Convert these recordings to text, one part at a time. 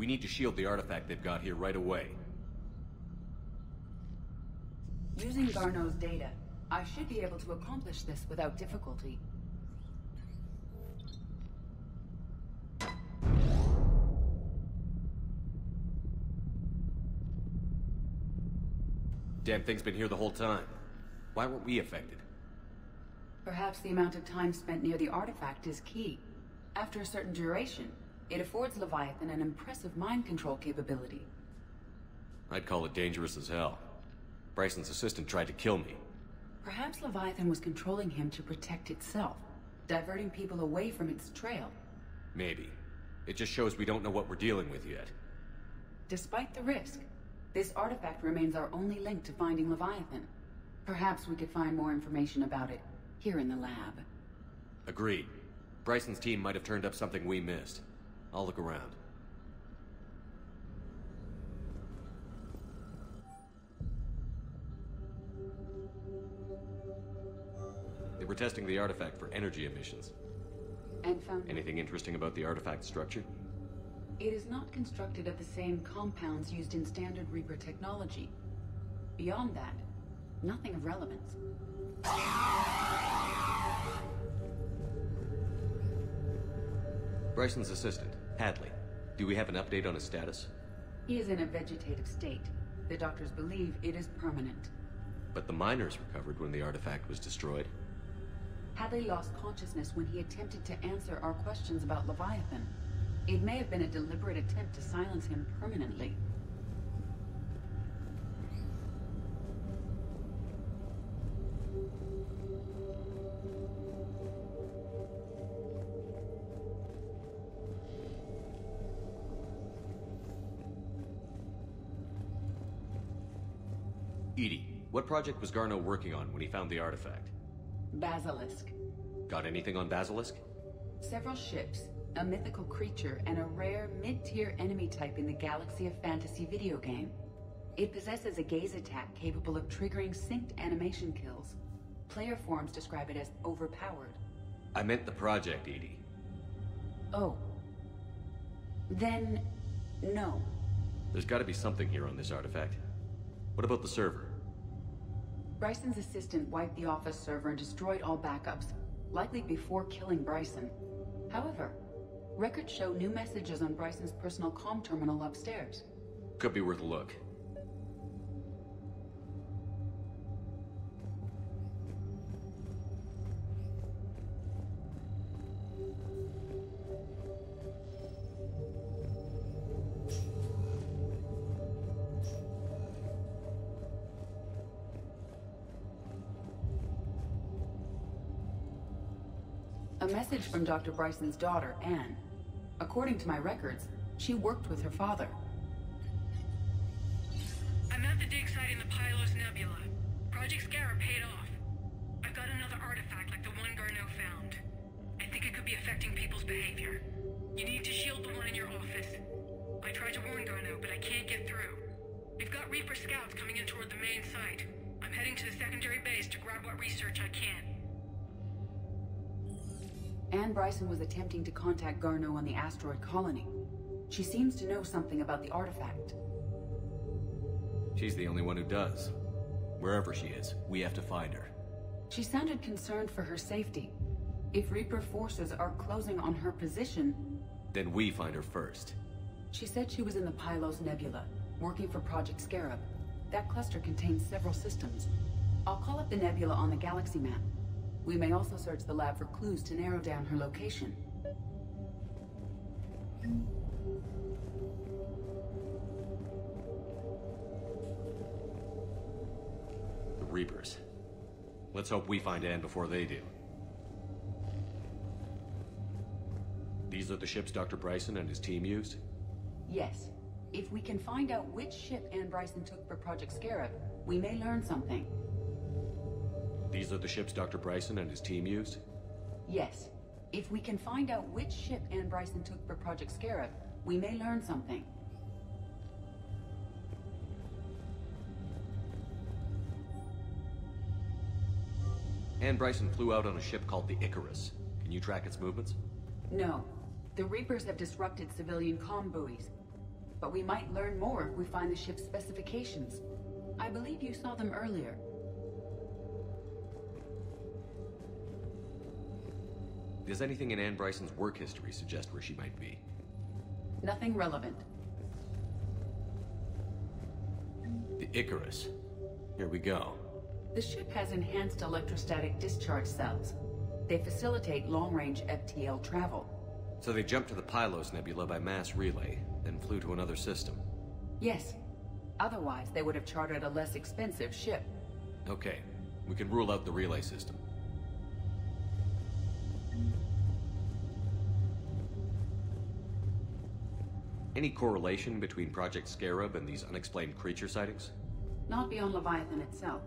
We need to shield the artifact they've got here right away. Using Garneau's data, I should be able to accomplish this without difficulty. Damn thing's been here the whole time. Why weren't we affected? Perhaps the amount of time spent near the artifact is key. After a certain duration, it affords Leviathan an impressive mind control capability. I'd call it dangerous as hell. Bryson's assistant tried to kill me. Perhaps Leviathan was controlling him to protect itself, diverting people away from its trail. Maybe. It just shows we don't know what we're dealing with yet. Despite the risk, this artifact remains our only link to finding Leviathan. Perhaps we could find more information about it here in the lab. Agreed. Bryson's team might have turned up something we missed. I'll look around. They were testing the artifact for energy emissions. And found... Anything interesting about the artifact structure? It is not constructed of the same compounds used in standard Reaper technology. Beyond that, nothing of relevance. Bryson's assistant, Hadley. Do we have an update on his status? He is in a vegetative state. The doctors believe it is permanent. But the miners recovered when the artifact was destroyed. Hadley lost consciousness when he attempted to answer our questions about Leviathan. It may have been a deliberate attempt to silence him permanently. Edie, what project was Garneau working on when he found the artifact? Basilisk. Got anything on Basilisk? Several ships, a mythical creature, and a rare mid-tier enemy type in the Galaxy of Fantasy video game. It possesses a gaze attack capable of triggering synced animation kills. Player forums describe it as overpowered. I meant the project, Edie. Oh. Then, no. There's gotta be something here on this artifact. What about the server? Bryson's assistant wiped the office server and destroyed all backups, likely before killing Bryson. However, records show new messages on Bryson's personal comm terminal upstairs. Could be worth a look. A message from Dr. Bryson's daughter, Anne. According to my records, she worked with her father. I'm at the dig site in the Pylos Nebula. Project Scarab paid off. I've got another artifact like the one Garneau found. I think it could be affecting people's behavior. You need to shield the one in your office. I tried to warn Garneau, but I can't get through. We've got Reaper scouts coming in toward the main site. I'm heading to the secondary base to grab what research I can. Anne Bryson was attempting to contact Garneau on the asteroid colony. She seems to know something about the artifact. She's the only one who does. Wherever she is, we have to find her. She sounded concerned for her safety. If Reaper forces are closing on her position... Then we find her first. She said she was in the Pylos Nebula, working for Project Scarab. That cluster contains several systems. I'll call up the nebula on the galaxy map. We may also search the lab for clues to narrow down her location. The Reapers. Let's hope we find Anne before they do. These are the ships Dr. Bryson and his team used? Yes. If we can find out which ship Anne Bryson took for Project Scarab, we may learn something. These are the ships Dr. Bryson and his team used? Yes. If we can find out which ship Anne Bryson took for Project Scarab, we may learn something. Anne Bryson flew out on a ship called the Icarus. Can you track its movements? No. The Reapers have disrupted civilian comm buoys. but we might learn more if we find the ship's specifications. I believe you saw them earlier. Does anything in Anne Bryson's work history suggest where she might be? Nothing relevant. The Icarus. Here we go. The ship has enhanced electrostatic discharge cells. They facilitate long-range FTL travel. So they jumped to the Pylos Nebula by mass relay, then flew to another system. Yes. Otherwise, they would have chartered a less expensive ship. Okay, we can rule out the relay system. Any correlation between Project Scarab and these unexplained creature sightings? Not beyond Leviathan itself.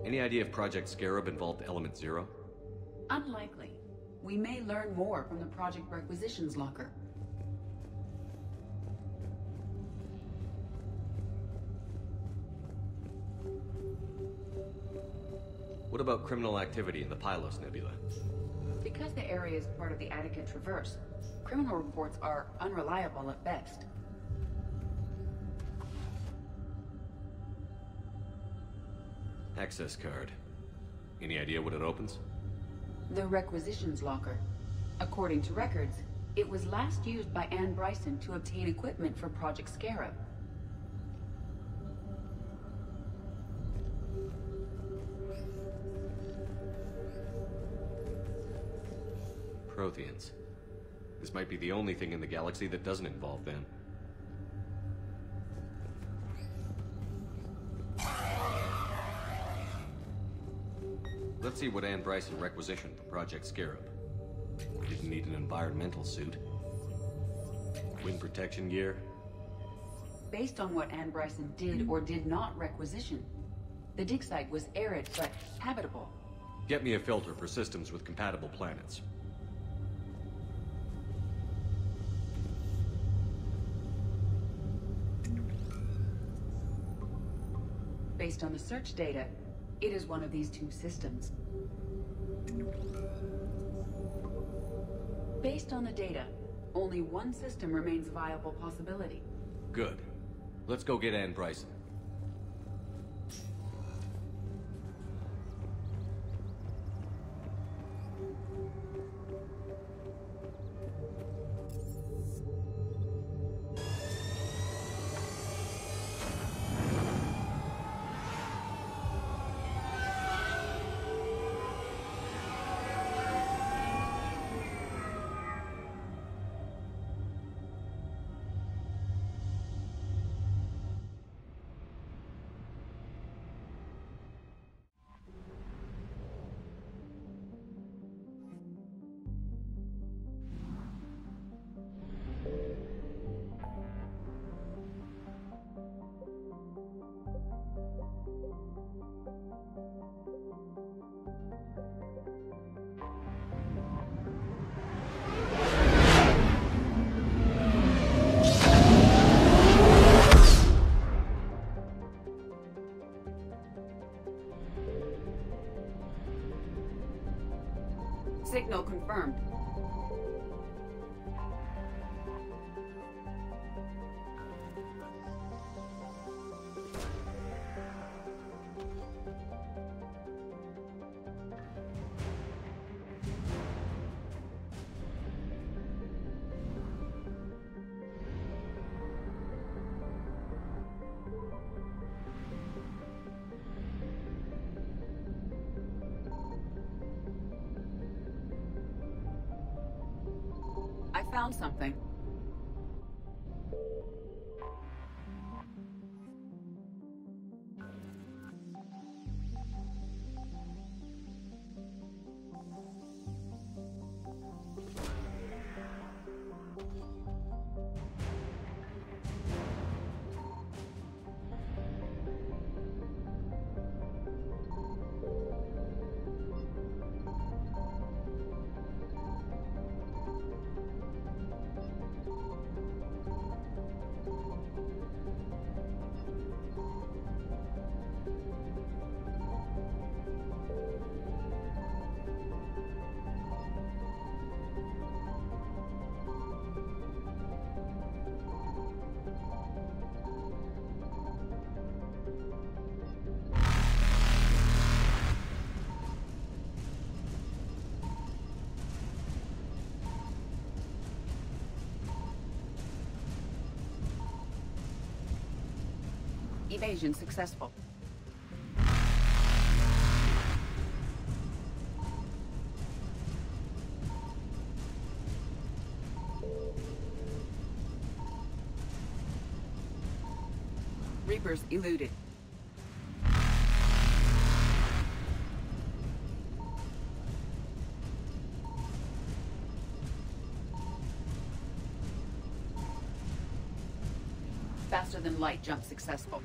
Any idea if Project Scarab involved Element Zero? Unlikely. We may learn more from the Project Requisitions Locker. What about criminal activity in the Pylos Nebula? Because the area is part of the Attica Traverse, criminal reports are unreliable at best. Access card. Any idea what it opens? The Requisitions Locker. According to records, it was last used by Anne Bryson to obtain equipment for Project Scarab. Protheans. This might be the only thing in the galaxy that doesn't involve them. Let's see what Anne Bryson requisitioned for Project Scarab. Didn't need an environmental suit. Wind protection gear. Based on what Anne Bryson did or did not requisition, the dig site was arid but habitable. Get me a filter for systems with compatible planets. Based on the search data, it is one of these two systems. Based on the data, only one system remains a viable possibility. Good. Let's go get Anne Bryson. Signal confirmed. I found something. Evasion successful. Reapers eluded. Faster than light jump successful.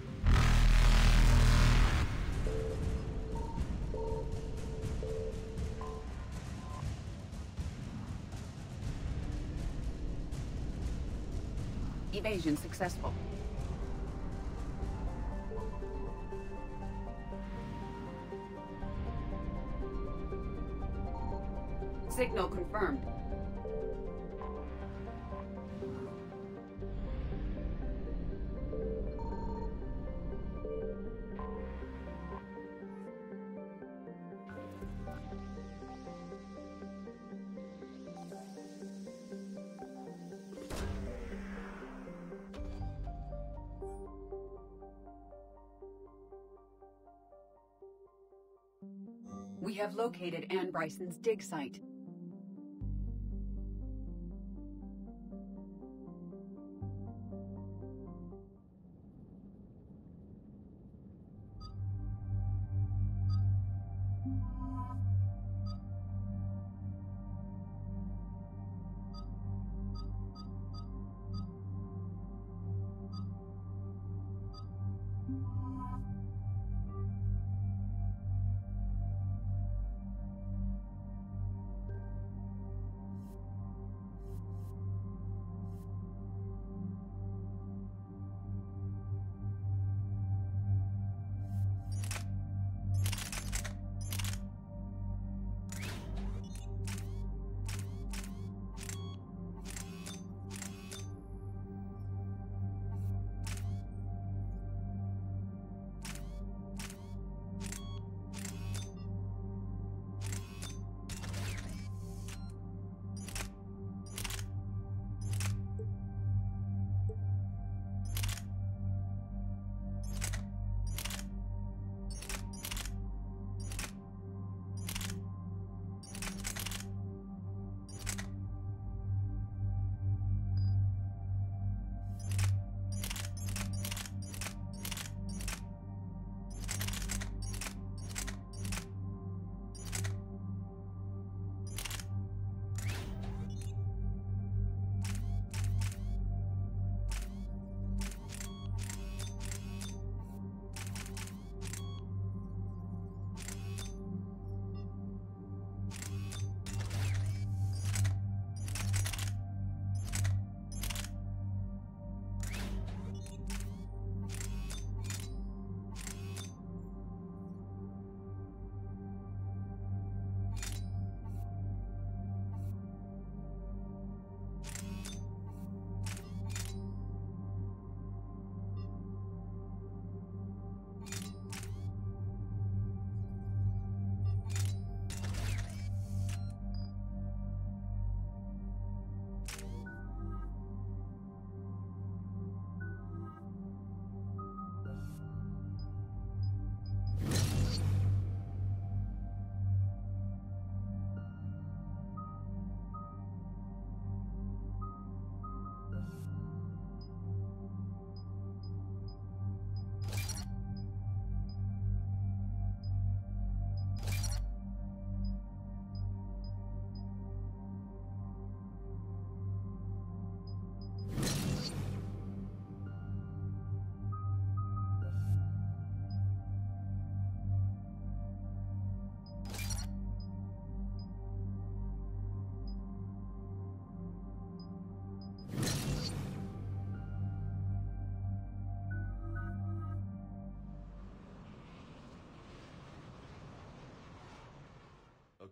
Evasion successful. Signal confirmed. We have located Ann Bryson's dig site.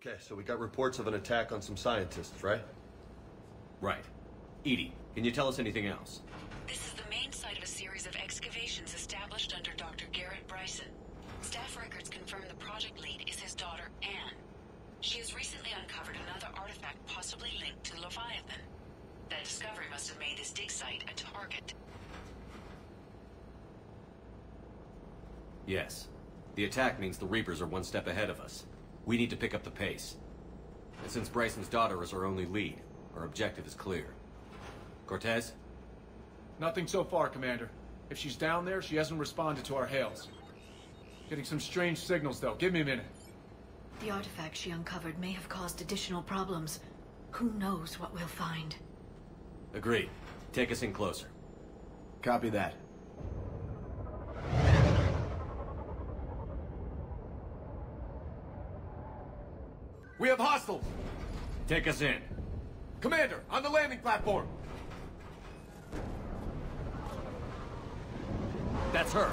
Okay, so we got reports of an attack on some scientists, right? Right. Edie, can you tell us anything else? This is the main site of a series of excavations established under Dr. Garrett Bryson. Staff records confirm the project lead is his daughter, Anne. She has recently uncovered another artifact possibly linked to Leviathan. That discovery must have made this dig site a target. Yes. The attack means the Reapers are one step ahead of us. We need to pick up the pace. And since Bryson's daughter is our only lead, our objective is clear. Cortez? Nothing so far, Commander. If she's down there, she hasn't responded to our hails. Getting some strange signals, though. Give me a minute. The artifact she uncovered may have caused additional problems. Who knows what we'll find? Agreed. Take us in closer. Copy that. We have hostiles! Take us in. Commander, on the landing platform! That's her.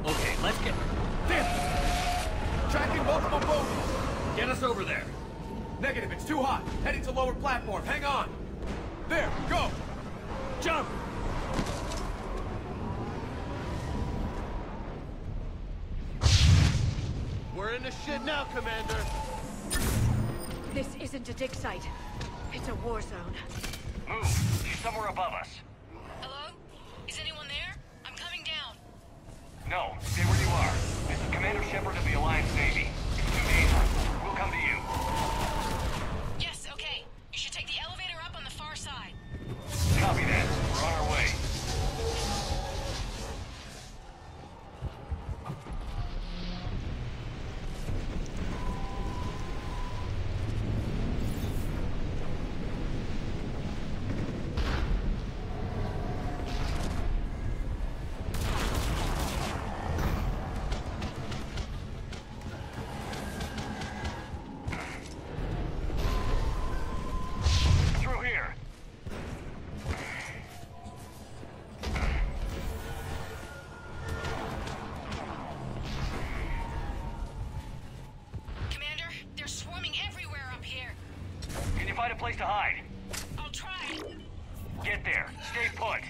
Okay, let's get... Damn! Tracking multiple bogies! Get us over there. Negative, it's too hot. Heading to lower platform. Hang on. There, go! Jump! We're in the shit now, Commander. This isn't a dig site. It's a war zone. Move. She's somewhere above us. Hello? Is anyone there? I'm coming down. No, stay where you are. This is Commander Shepard of the Alliance Navy. It's too dangerous. We'll come to you. Yes, okay. You should take the elevator up on the far side. Copy that. We're on our way. Through here. Commander, they're swarming everywhere up here. Can you find a place to hide? I'll try. Get there. Stay put.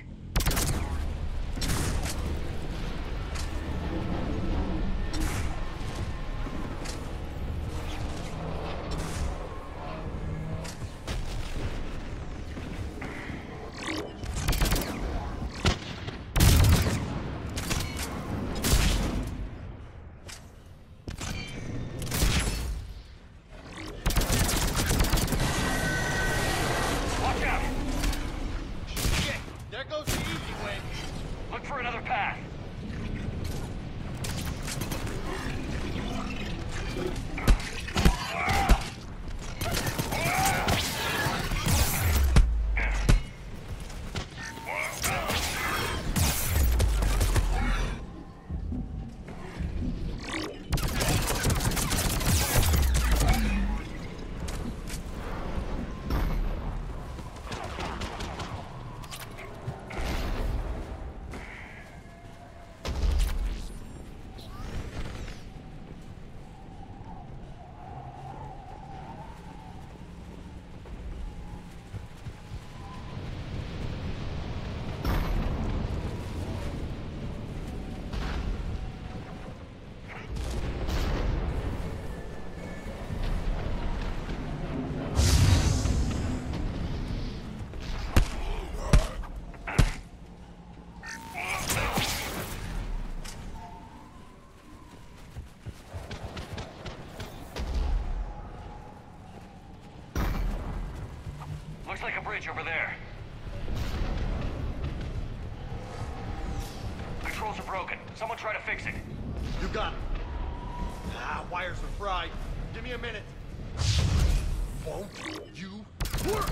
Watch out! Shit, there goes the easy way. Look for another path. Looks like a bridge over there. Controls are broken. Someone try to fix it. You got it. Ah, wires are fried. Give me a minute. Won't you work?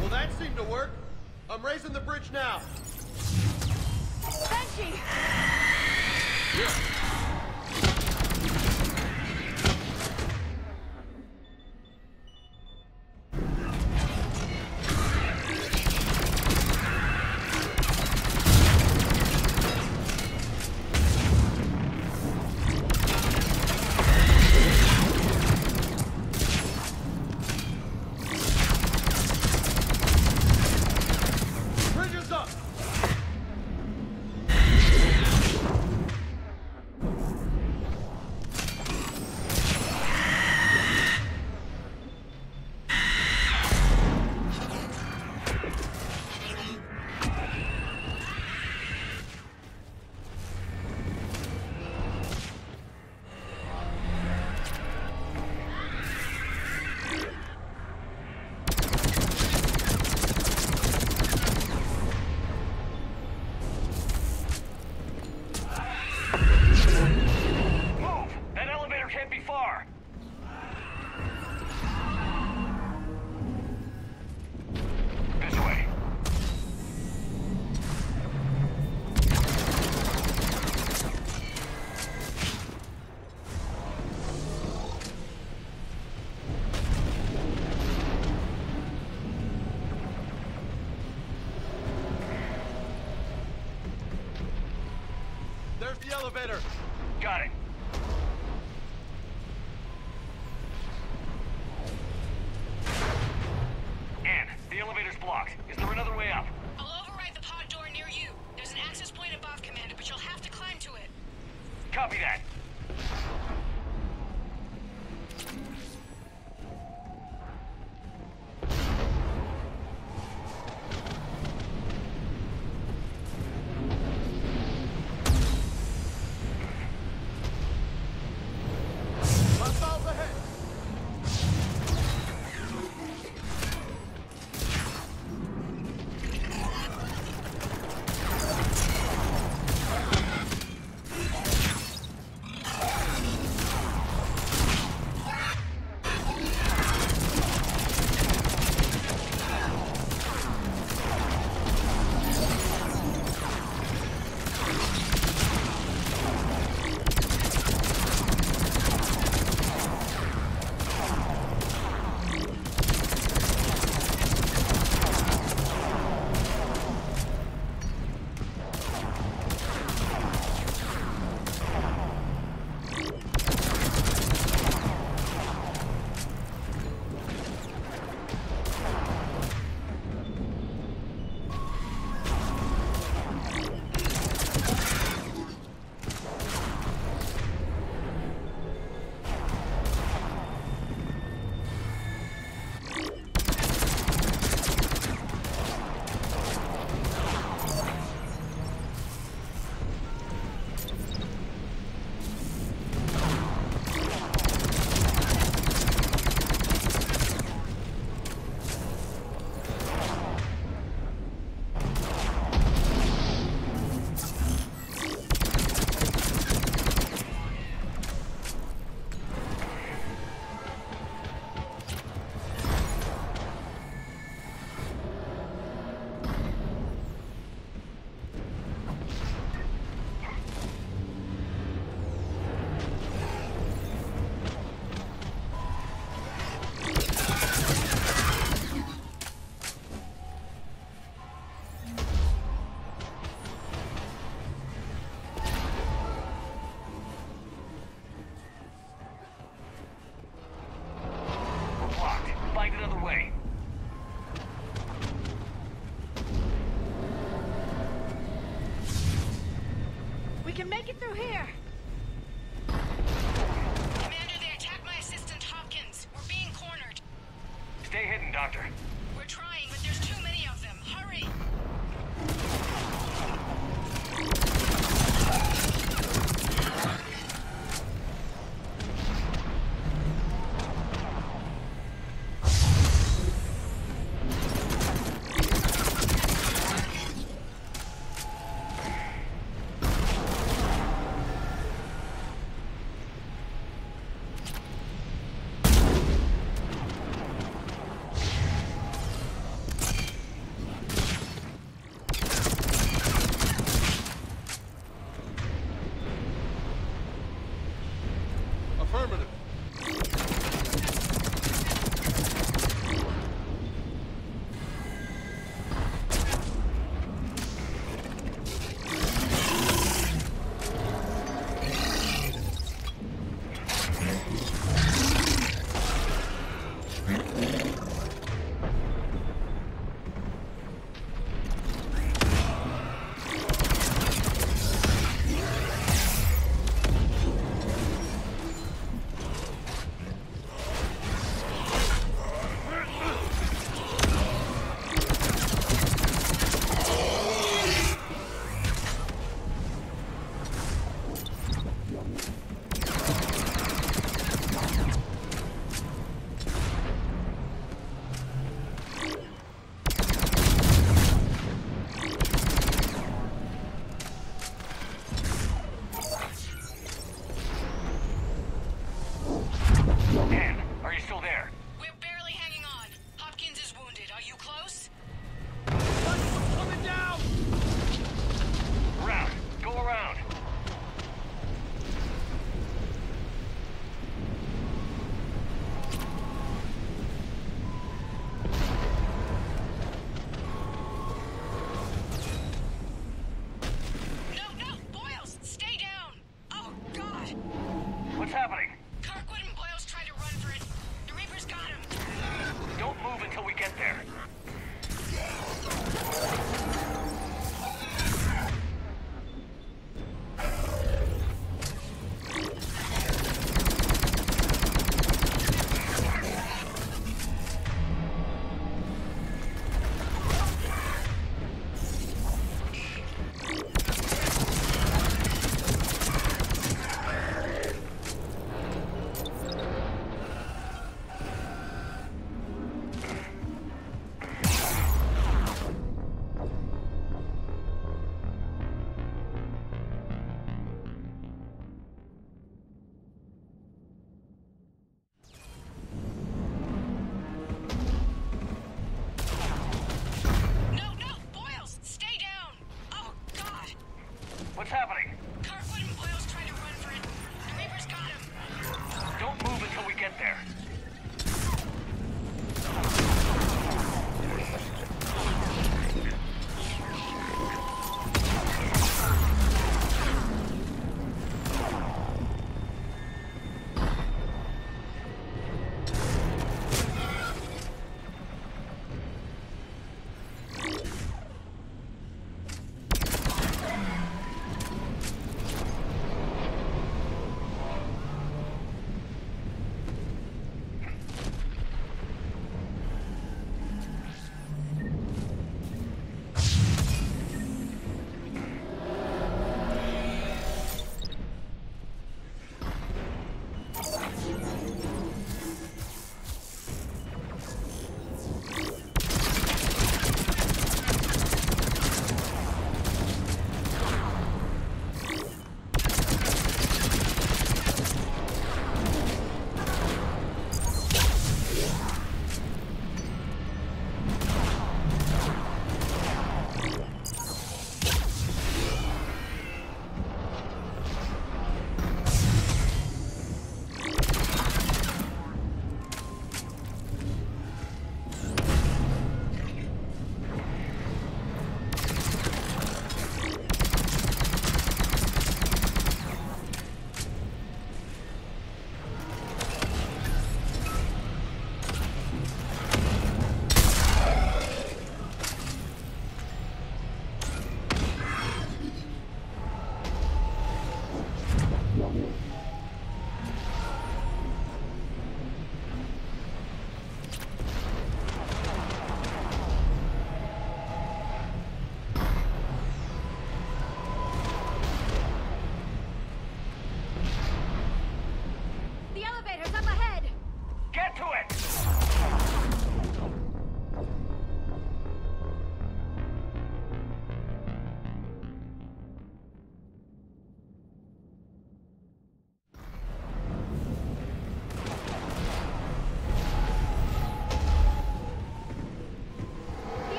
Well, that seemed to work. I'm raising the bridge now. Banshee! elevator. Got it. Ann, the elevator's blocked. Is there another way up? I'll override the pod door near you. There's an access point above, Commander, but you'll have to climb to it. Copy that. Hostiles ahead. can make it through here. Commander, they attacked my assistant Hopkins. We're being cornered. Stay hidden, Doctor. We're trying, but there's too many of them. Hurry! Affirmative. happening? Kirkwood and Boyle's tried to run for it. The Reaper's got him. Don't move until we get there. What's happening? Kirkwood and Boyle's tried to run for it. The Reaper's got him. Don't move until we get there.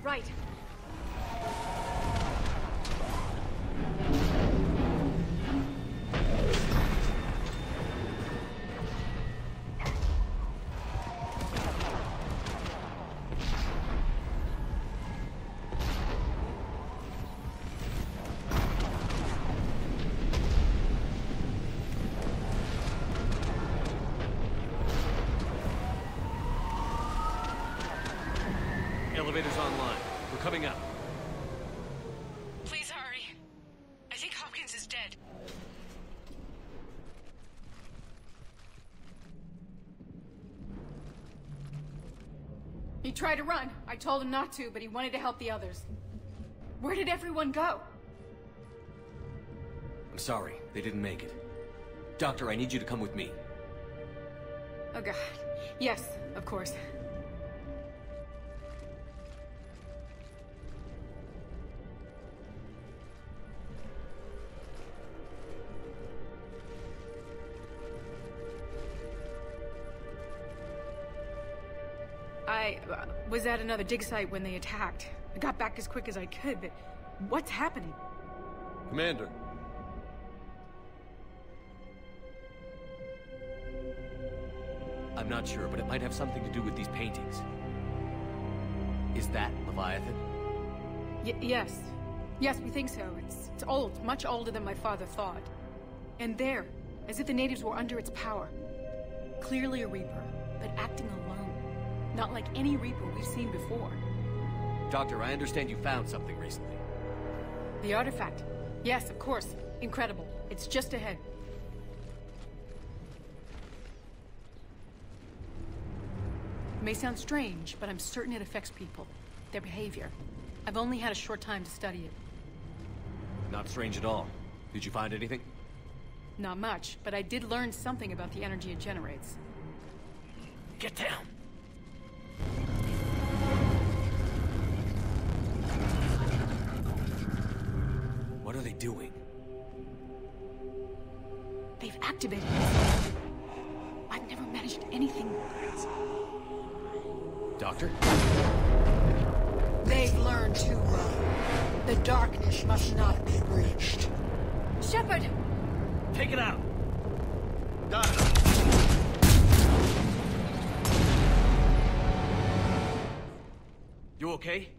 Right. Elevator's online. We're coming up. Please hurry. I think Hopkins is dead. He tried to run. I told him not to, but he wanted to help the others. Where did everyone go? I'm sorry. They didn't make it. Doctor, I need you to come with me. Oh god. Yes, of course. I was at another dig site when they attacked. I got back as quick as I could, but what's happening? Commander. I'm not sure, but it might have something to do with these paintings. Is that Leviathan? Yes. Yes, we think so. It's old, much older than my father thought. And there, as if the natives were under its power. Clearly a Reaper, but acting alone. Not like any Reaper we've seen before. Doctor, I understand you found something recently. The artifact. Yes, of course. Incredible. It's just ahead. It may sound strange, but I'm certain it affects people. Their behavior. I've only had a short time to study it. Not strange at all. Did you find anything? Not much, but I did learn something about the energy it generates. Get down! What are they doing? They've activated it. I've never managed anything. Doctor? They've learned too well. The darkness must not be breached. Shepard! Take it out! Got it. You okay?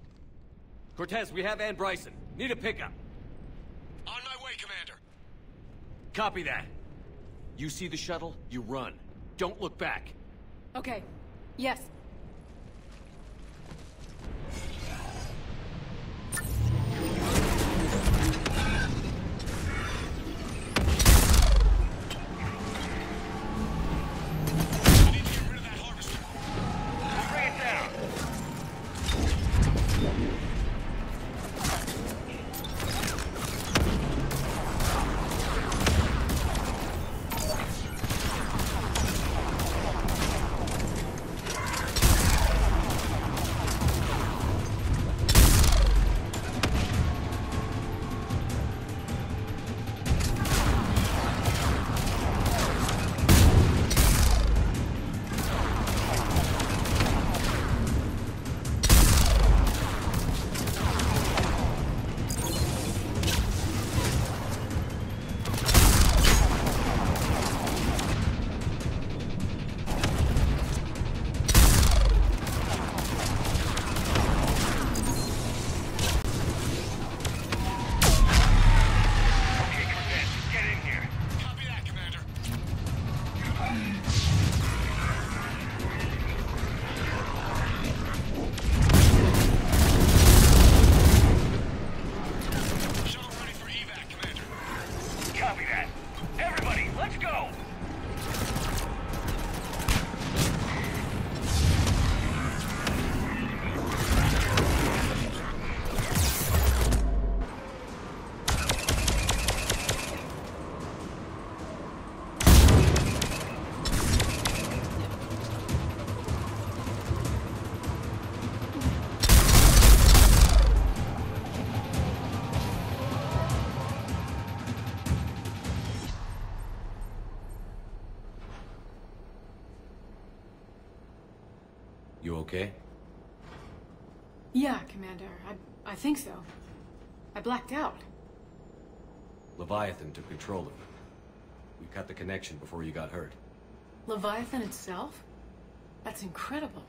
Cortez, we have Ann Bryson. Need a pickup. On my way, Commander. Copy that. You see the shuttle, you run. Don't look back. Okay. Yes. You okay? Yeah, Commander. I think so. I blacked out. Leviathan took control of it. We cut the connection before you got hurt. Leviathan itself? That's incredible.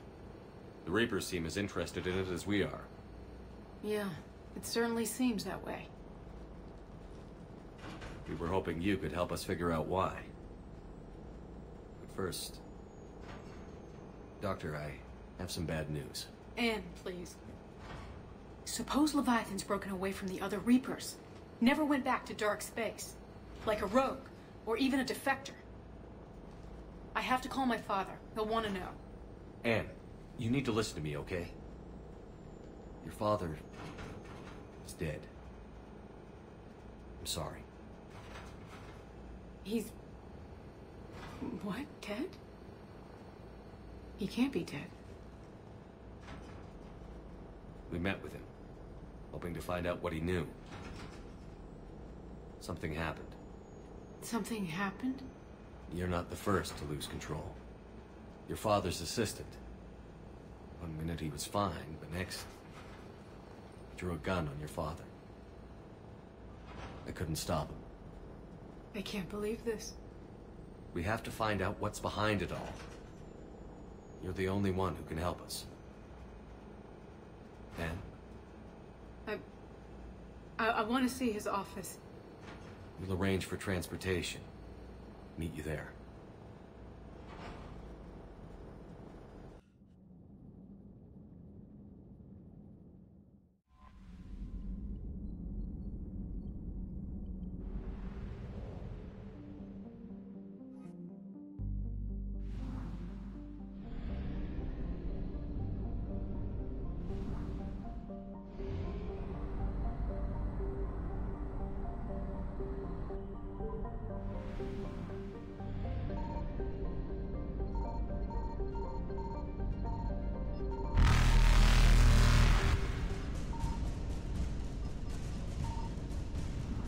The Reapers seem as interested in it as we are. Yeah, it certainly seems that way. We were hoping you could help us figure out why. But first... Doctor, I have some bad news. Anne, please. Suppose Leviathan's broken away from the other Reapers. Never went back to dark space. Like a rogue, or even a defector. I have to call my father. He'll want to know. Anne, you need to listen to me, okay? Your father is dead. I'm sorry. He's... What? Dead? He can't be dead. We met with him, hoping to find out what he knew. Something happened. Something happened? You're not the first to lose control. Your father's assistant. One minute he was fine, but next... drew a gun on your father. I couldn't stop him. I can't believe this. We have to find out what's behind it all. You're the only one who can help us. Anne? I want to see his office. We'll arrange for transportation. Meet you there.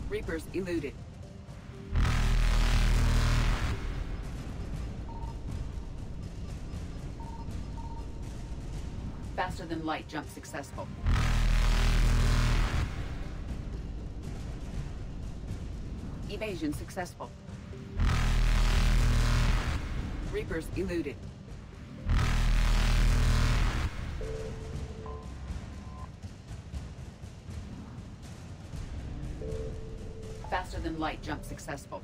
Reapers eluded. Faster than light jump successful. Evasion successful. Reapers eluded. Faster than light jump successful.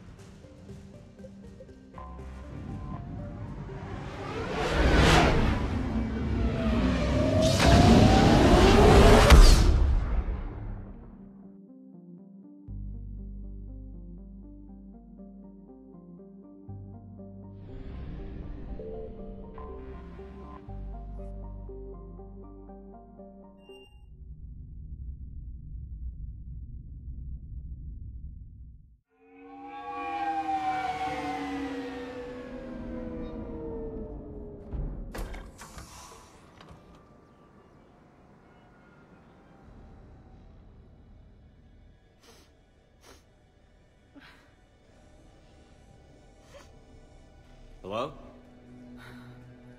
Hello?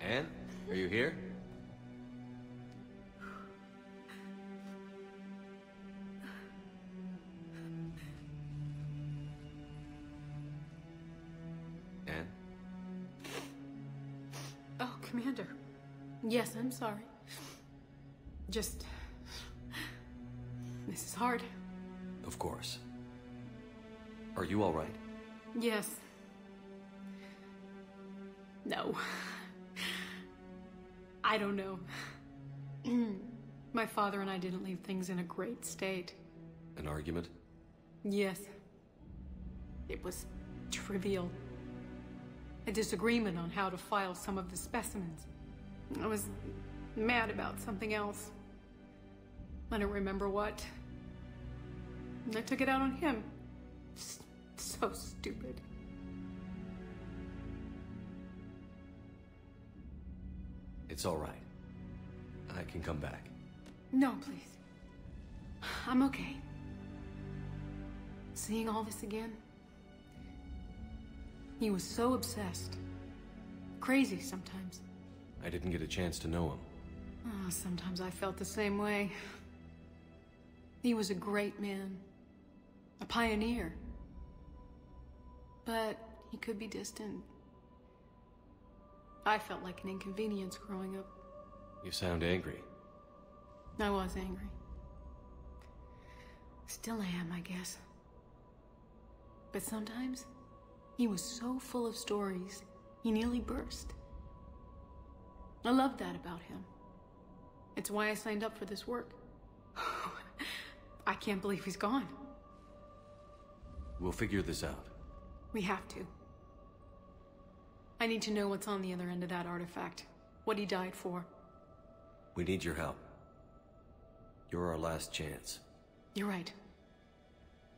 Anne? Are you here? Anne? Oh, Commander. Yes, I'm sorry. Just... This is hard. Of course. Are you all right? Yes. No. I don't know. My father and I didn't leave things in a great state. An argument? Yes. It was trivial. A disagreement on how to file some of the specimens. I was mad about something else. I don't remember what. And I took it out on him. So stupid. It's all right. I can come back. No, please. I'm okay. Seeing all this again? He was so obsessed. Crazy sometimes. I didn't get a chance to know him. Oh, sometimes I felt the same way. He was a great man. A pioneer. But he could be distant. I felt like an inconvenience growing up. You sound angry. I was angry. Still am, I guess. But sometimes, he was so full of stories, he nearly burst. I love that about him. It's why I signed up for this work. I can't believe he's gone. We'll figure this out. We have to. I need to know what's on the other end of that artifact. What he died for. We need your help. You're our last chance. You're right.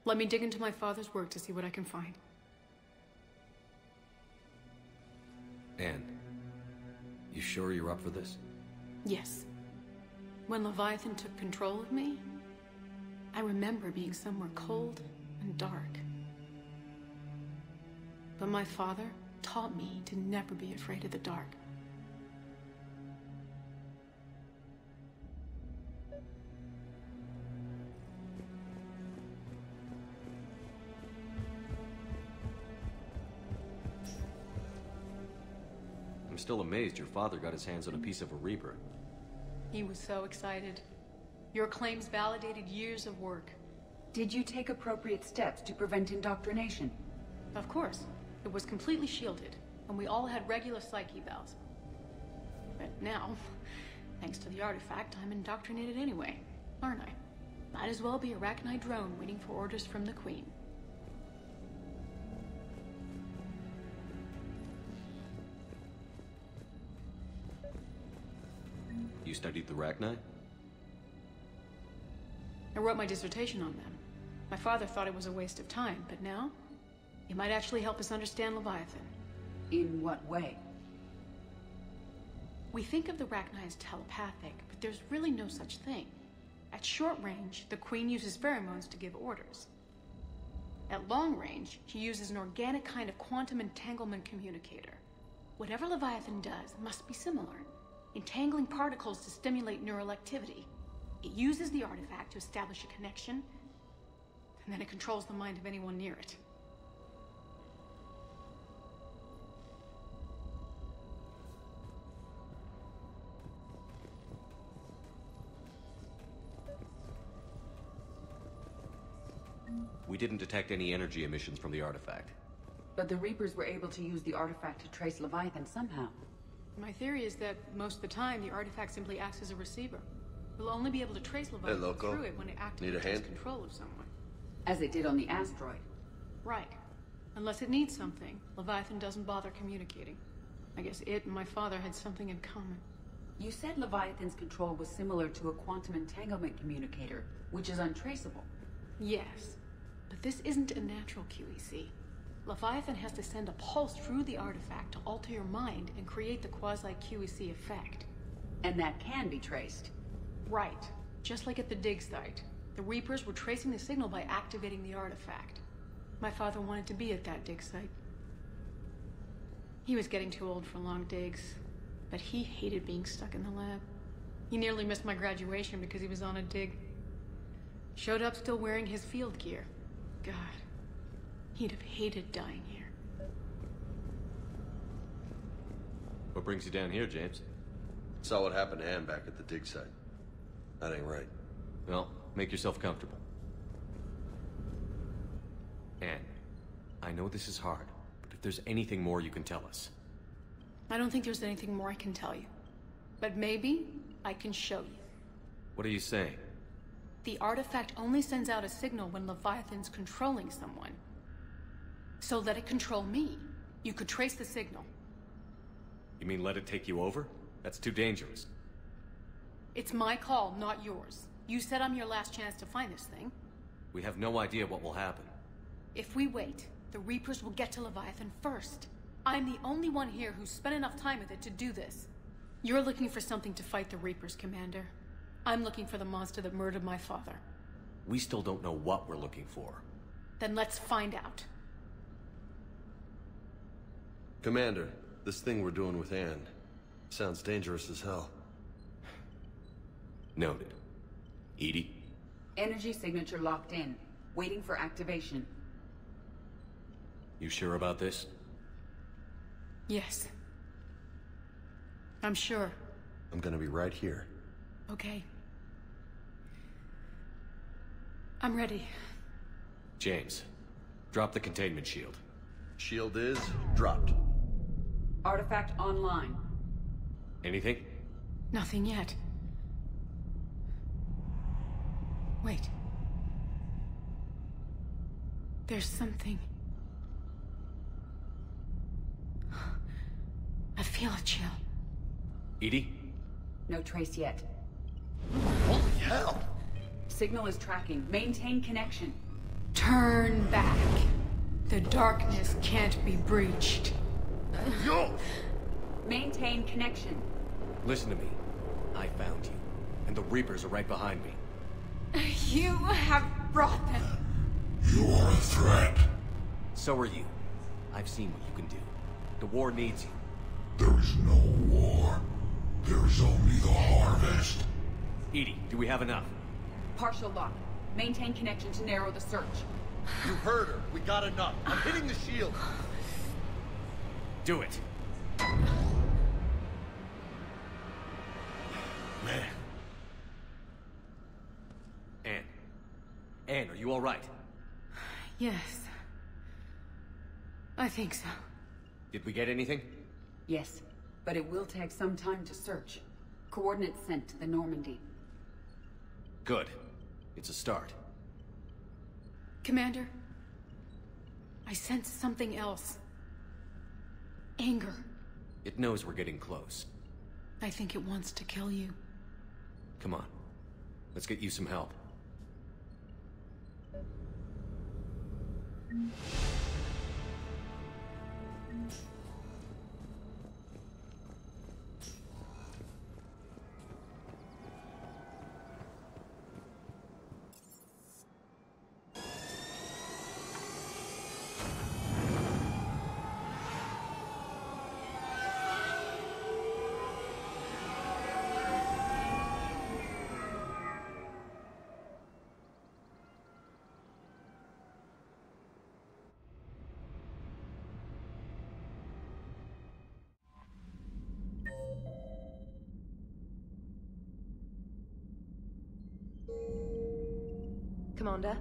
Let me dig into my father's work to see what I can find. Anne, you sure you're up for this? Yes. When Leviathan took control of me, I remember being somewhere cold and dark. But my father taught me to never be afraid of the dark. I'm still amazed your father got his hands on a piece of a Reaper. He was so excited. Your claims validated years of work. Did you take appropriate steps to prevent indoctrination? Of course. It was completely shielded, and we all had regular psych evals. But now, thanks to the artifact, I'm indoctrinated anyway, aren't I? Might as well be a Arachnite drone waiting for orders from the Queen. You studied the Arachnite? I wrote my dissertation on them. My father thought it was a waste of time, but now, it might actually help us understand Leviathan. In what way? We think of the Arachnite as telepathic, but there's really no such thing. At short range, the Queen uses pheromones to give orders. At long range, she uses an organic kind of quantum entanglement communicator. Whatever Leviathan does must be similar, entangling particles to stimulate neural activity. It uses the artifact to establish a connection, and then it controls the mind of anyone near it. We didn't detect any energy emissions from the artifact. But the Reapers were able to use the artifact to trace Leviathan somehow. My theory is that most of the time, the artifact simply acts as a receiver. We'll only be able to trace Leviathan through it when it actively takes control of someone. As it did on the asteroid. Right. Unless it needs something, Leviathan doesn't bother communicating. I guess it and my father had something in common. You said Leviathan's control was similar to a quantum entanglement communicator, which is untraceable. Yes. But this isn't a natural QEC. Leviathan has to send a pulse through the artifact to alter your mind and create the quasi-QEC effect. And that can be traced. Right. Just like at the dig site. The Reapers were tracing the signal by activating the artifact. My father wanted to be at that dig site. He was getting too old for long digs, but he hated being stuck in the lab. He nearly missed my graduation because he was on a dig. Showed up still wearing his field gear. God, he'd have hated dying here. What brings you down here, James? Saw what happened to Anne back at the dig site. That ain't right. Well, make yourself comfortable. Anne, I know this is hard, but if there's anything more you can tell us. I don't think there's anything more I can tell you. But maybe I can show you. What are you saying? The artifact only sends out a signal when Leviathan's controlling someone. So let it control me. You could trace the signal. You mean let it take you over? That's too dangerous. It's my call, not yours. You said I'm your last chance to find this thing. We have no idea what will happen. If we wait, the Reapers will get to Leviathan first. I'm the only one here who's spent enough time with it to do this. You're looking for something to fight the Reapers, Commander. I'm looking for the monster that murdered my father. We still don't know what we're looking for. Then let's find out. Commander, this thing we're doing with Anne sounds dangerous as hell. Noted. Edie? Energy signature locked in. Waiting for activation. You sure about this? Yes. I'm sure. I'm gonna be right here. Okay. I'm ready. James, drop the containment shield. Shield is dropped. Artifact online. Anything? Nothing yet. Wait. There's something. I feel a chill. Edie? No trace yet. Holy hell! Signal is tracking. Maintain connection. Turn back. The darkness can't be breached. Yo! Maintain connection. Listen to me. I found you, and the Reapers are right behind me. You have brought them. You are a threat. So are you. I've seen what you can do. The war needs you. There is no war. There is only the harvest. Edie, do we have enough? Partial lock. Maintain connection to narrow the search. You heard her. We got enough. I'm hitting the shield. Do it. you all right? Yes. I think so. Did we get anything? Yes, but it will take some time to search. Coordinates sent to the Normandy. Good. It's a start. Commander, I sense something else. Anger. It knows we're getting close. I think it wants to kill you. Come on. Let's get you some help. Commander?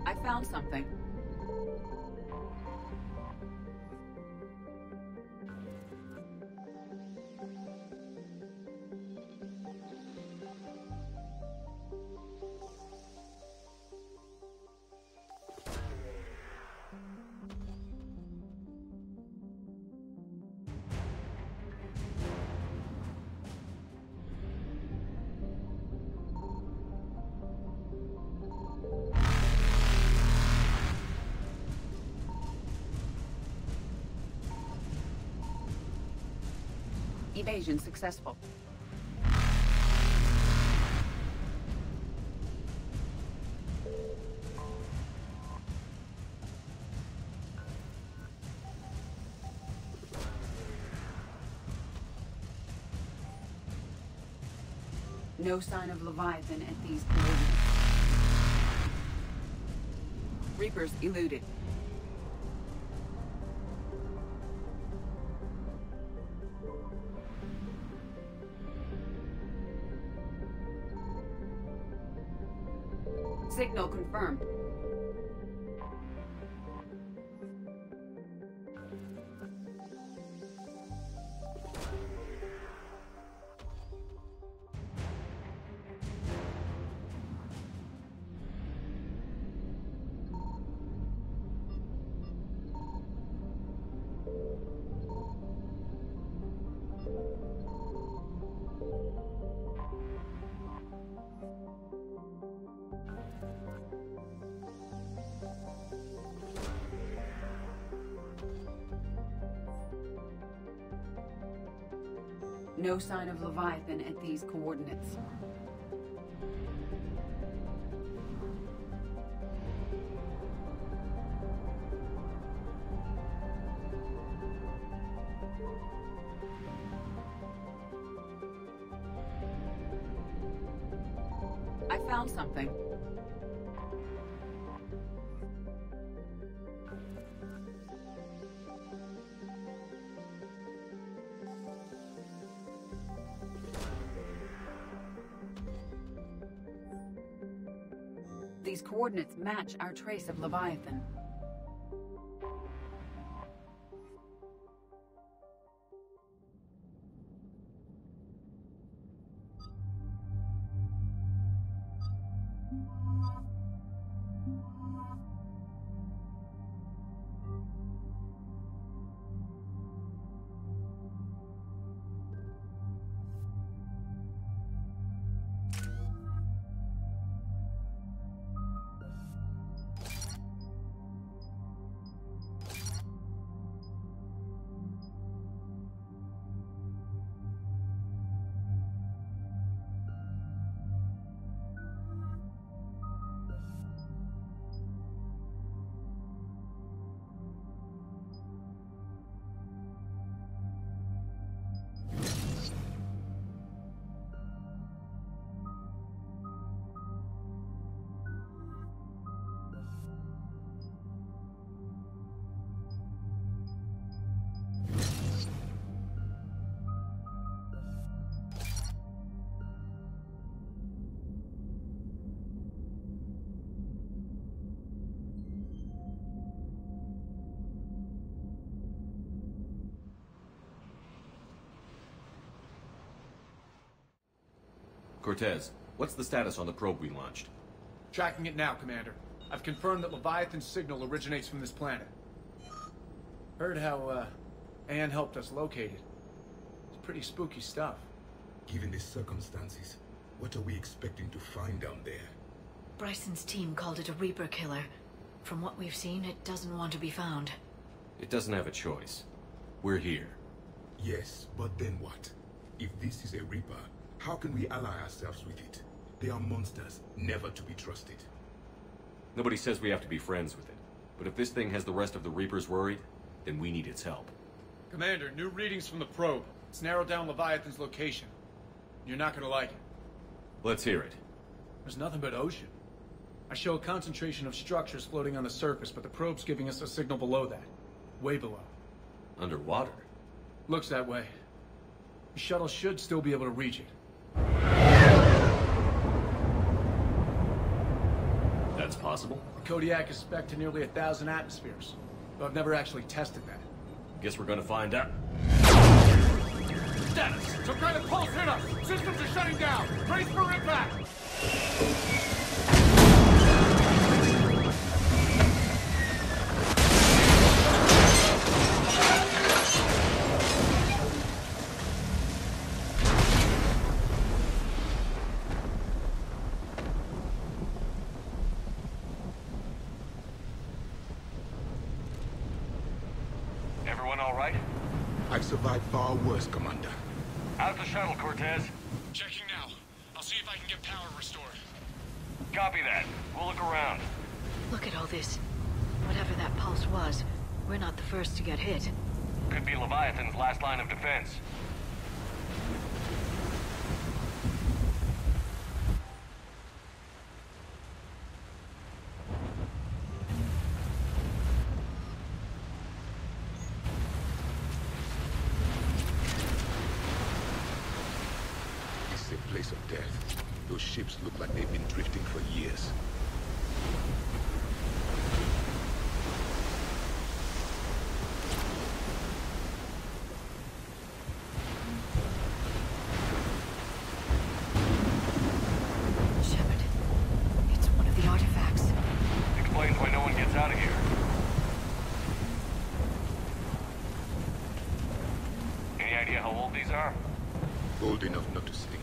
I found something. Evasion successful. No sign of Leviathan at these coordinates. Reapers eluded. Signal confirmed. No sign of Leviathan at these coordinates. I found something. These coordinates match our trace of Leviathan. Cortez, what's the status on the probe we launched? Tracking it now, Commander. I've confirmed that Leviathan's signal originates from this planet. Heard how, Anne helped us locate it. It's pretty spooky stuff. Given the circumstances, what are we expecting to find down there? Bryson's team called it a Reaper killer. From what we've seen, it doesn't want to be found. It doesn't have a choice. We're here. Yes, but then what? If this is a Reaper, how can we ally ourselves with it? They are monsters, never to be trusted. Nobody says we have to be friends with it. But if this thing has the rest of the Reapers worried, then we need its help. Commander, new readings from the probe. It's narrowed down Leviathan's location. You're not gonna like it. Let's hear it. There's nothing but ocean. I show a concentration of structures floating on the surface, but the probe's giving us a signal below that. Way below. Underwater? Looks that way. The shuttle should still be able to reach it. That's possible? The Kodiak is spec'd to nearly 1,000 atmospheres, but I've never actually tested that. Guess we're gonna find out. Status! Some kind of pulse hit us! Systems are shutting down! Brace for impact! Everyone all right? I've survived far worse, Commander. How's the shuttle, Cortez? Checking now. I'll see if I can get power restored. Copy that. We'll look around. Look at all this. Whatever that pulse was, we're not the first to get hit. Could be Leviathan's last line of defense. It's a place of death. Those ships look like they've been drifting for years. Shepard, it's one of the artifacts. Explains why no one gets out of here. Any idea how old these are? Old enough not to stink.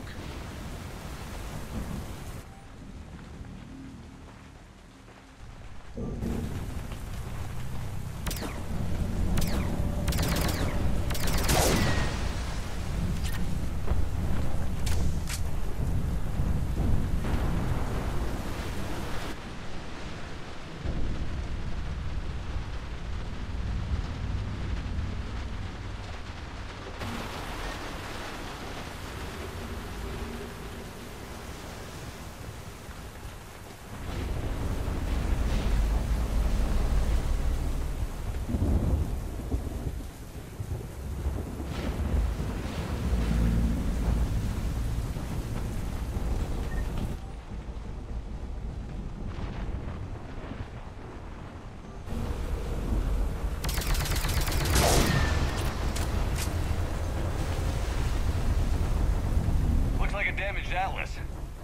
Damaged Atlas.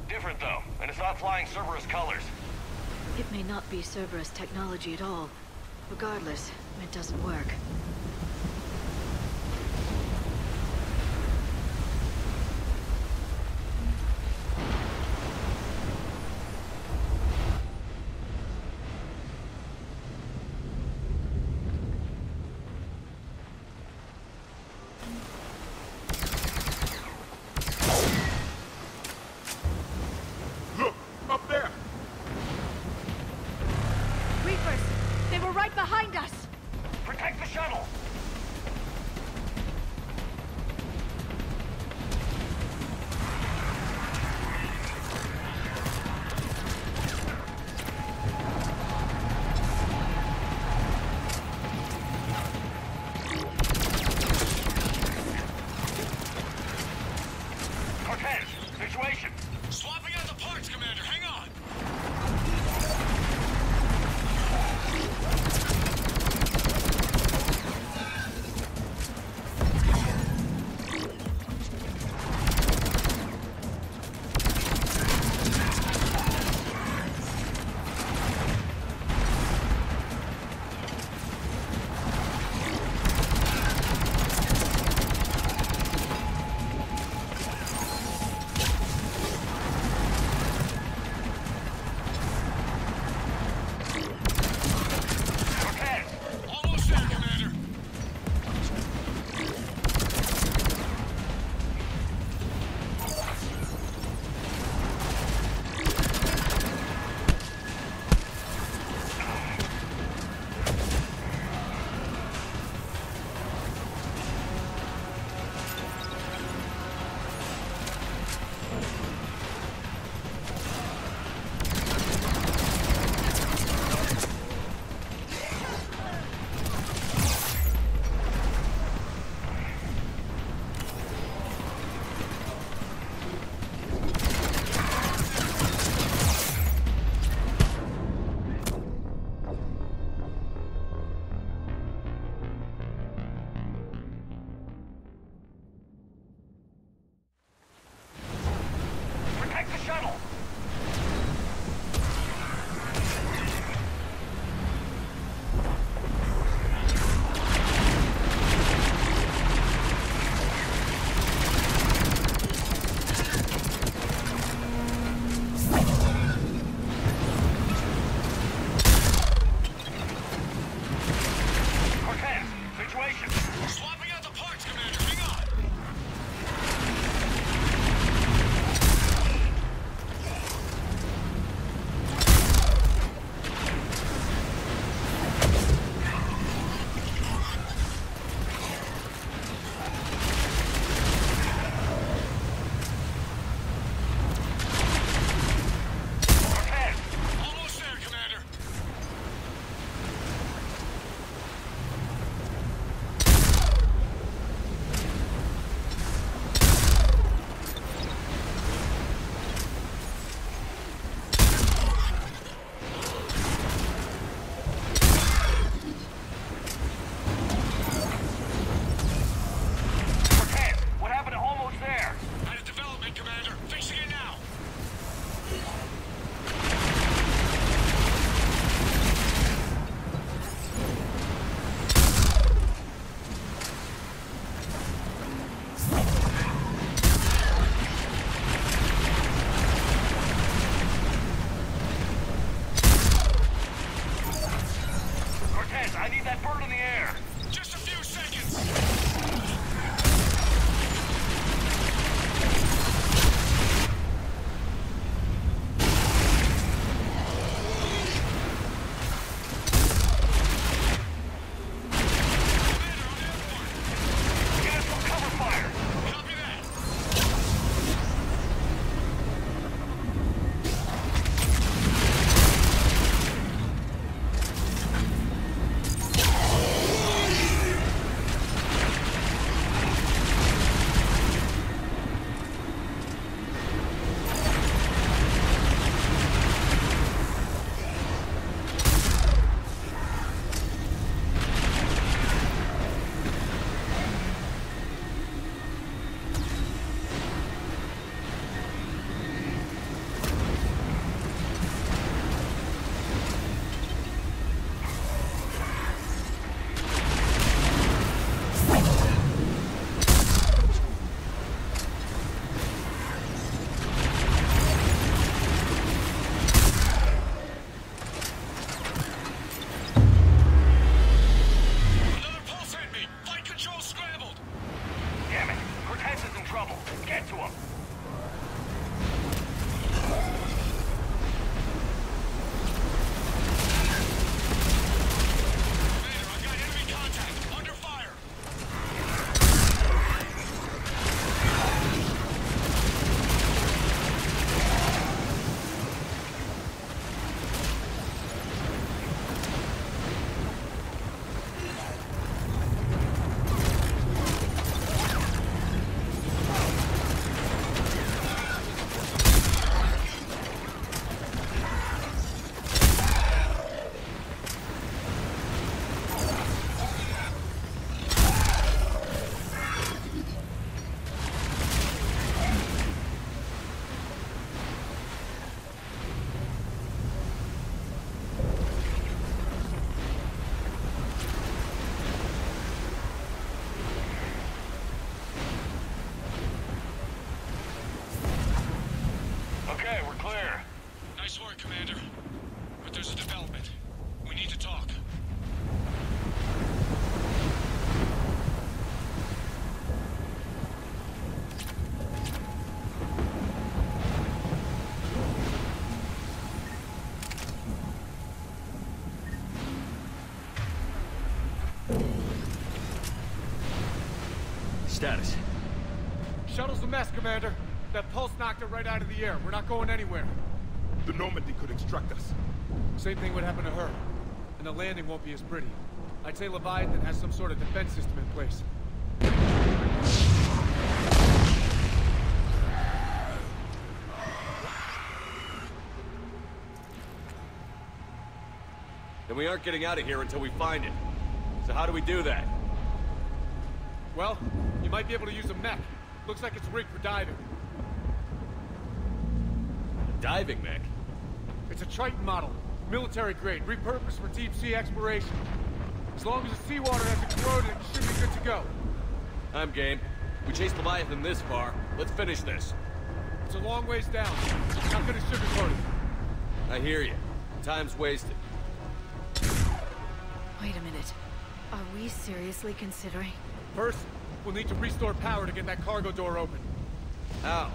Different though, and it's not flying Cerberus colors. It may not be Cerberus technology at all. Regardless, it doesn't work. Look! Up there! Reapers! They were right behind us! Protect the shuttle! status? Shuttle's a mess, Commander. That pulse knocked it right out of the air. We're not going anywhere. The Normandy could extract us. Same thing would happen to her. And the landing won't be as pretty. I'd say Leviathan has some sort of defense system in place. Then we aren't getting out of here until we find it. So how do we do that? Well, you might be able to use a mech. Looks like it's rigged for diving. A diving mech? It's a Triton model. Military grade, repurposed for deep sea exploration. As long as the seawater hasn't corroded, it should be good to go. I'm game. We chased Leviathan this far. Let's finish this. It's a long ways down. Not gonna sugarcoat it. I hear you. Time's wasted. Wait a minute. Are we seriously considering? First, we'll need to restore power to get that cargo door open. How?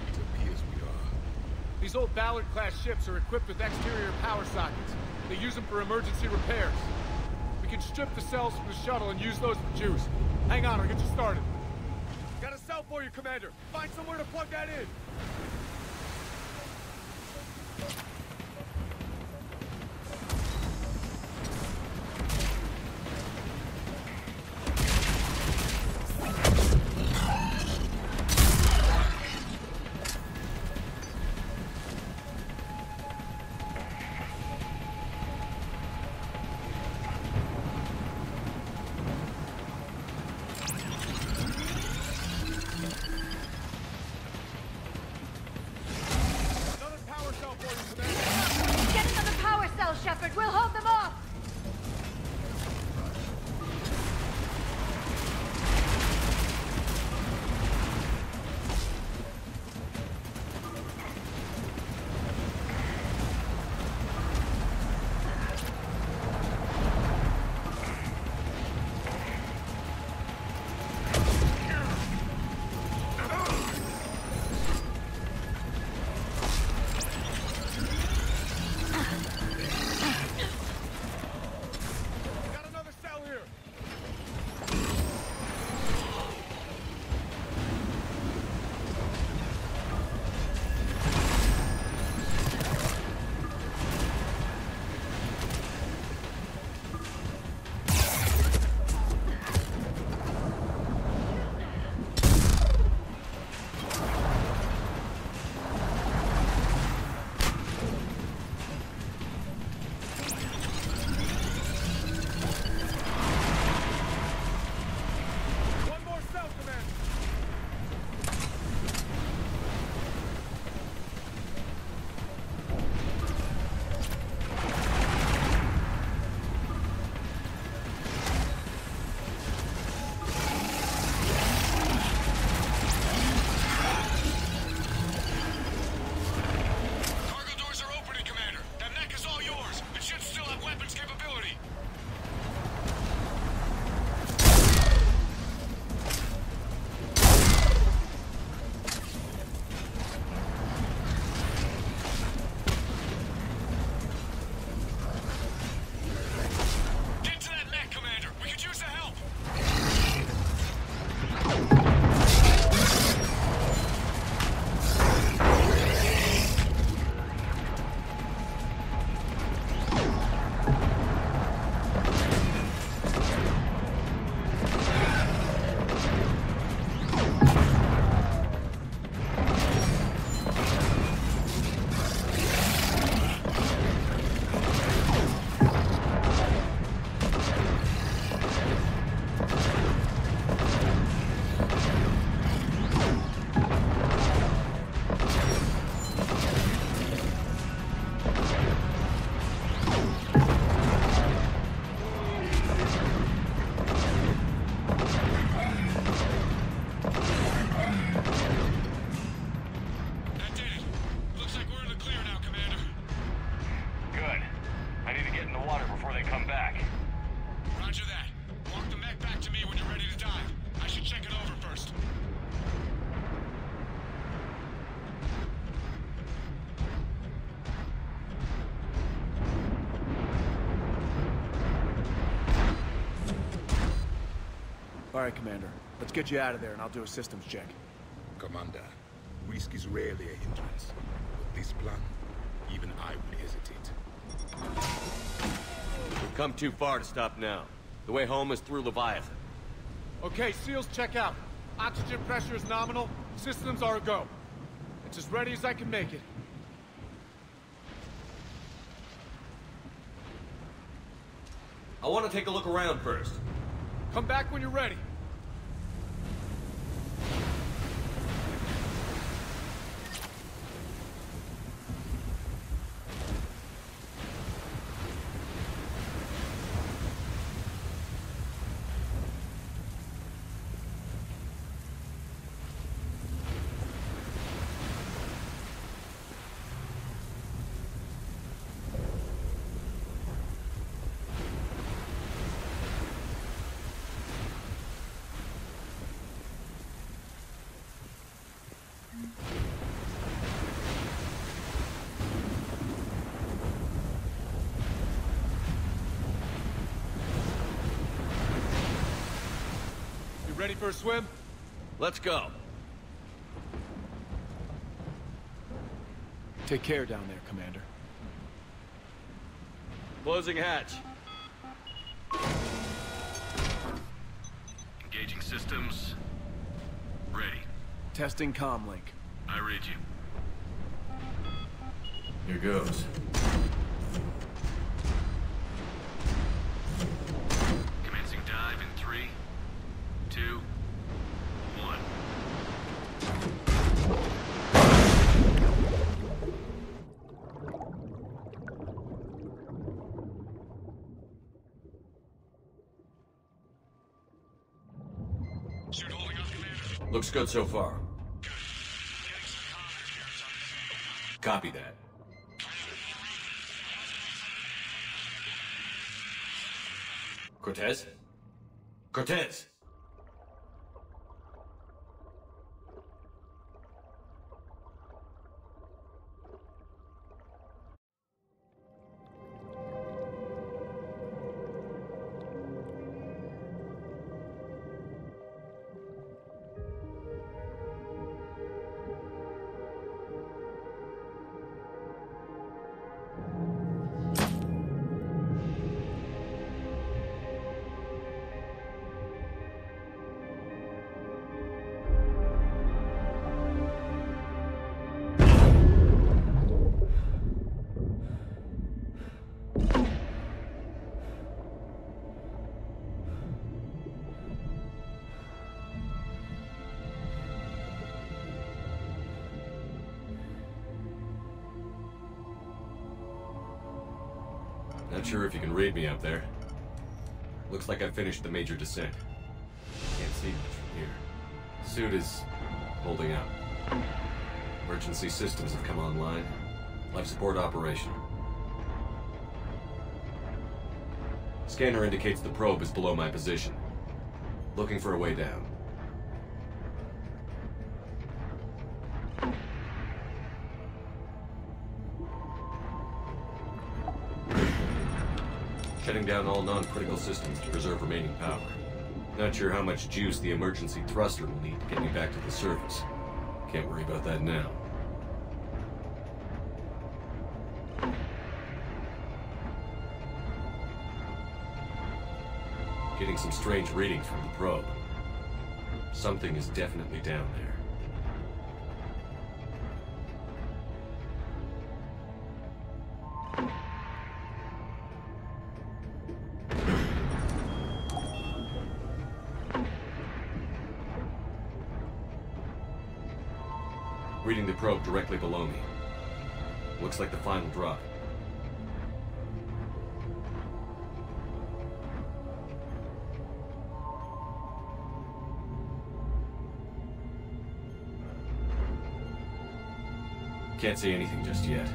It appears we are. These old Ballard-class ships are equipped with exterior power sockets. They use them for emergency repairs. We can strip the cells from the shuttle and use those for juice. Hang on, I'll get you started. Got a cell for you, Commander. Find somewhere to plug that in. Another power cell for you, Commander. All right, Commander. Let's get you out of there, and I'll do a systems check. Commander, risk is rarely a hindrance. But this plan, even I would hesitate. We've come too far to stop now. The way home is through Leviathan. Okay, SEALs, check out. Oxygen pressure is nominal. Systems are a go. It's as ready as I can make it. I want to take a look around first. Come back when you're ready. Ready for a swim? Let's go. Take care down there, Commander. Closing hatch. Engaging systems. Ready. Testing comm link. I read you. Here goes. Commencing dive in 3, 2, 1. Suit holding up, Commander. Looks good so far. Good. Getting some comms here. Copy that. Cortez? Cortez! Not sure if you can read me up there. Looks like I finished the major descent. Can't see much from here. Suit is holding out. Emergency systems have come online. Life support operational. Scanner indicates the probe is below my position. Looking for a way down. Shutting down all non-critical systems to preserve remaining power. Not sure how much juice the emergency thruster will need to get me back to the surface. Can't worry about that now. Getting some strange readings from the probe. Something is definitely down there. Reading the probe directly below me. Looks like the final drop. Can't see anything just yet.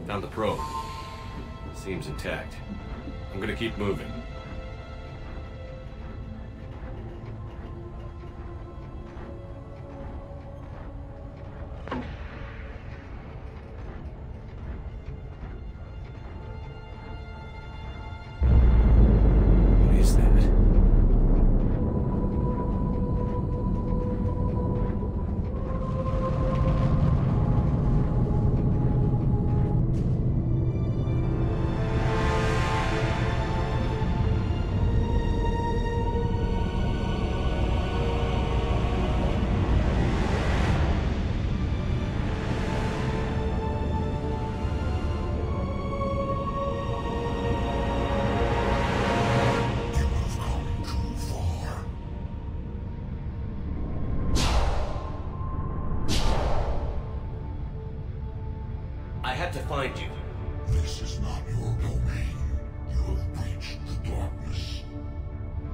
Found the probe. Seems intact. I'm gonna keep moving. What is that? I had to find you. This is not your domain. You have breached the darkness.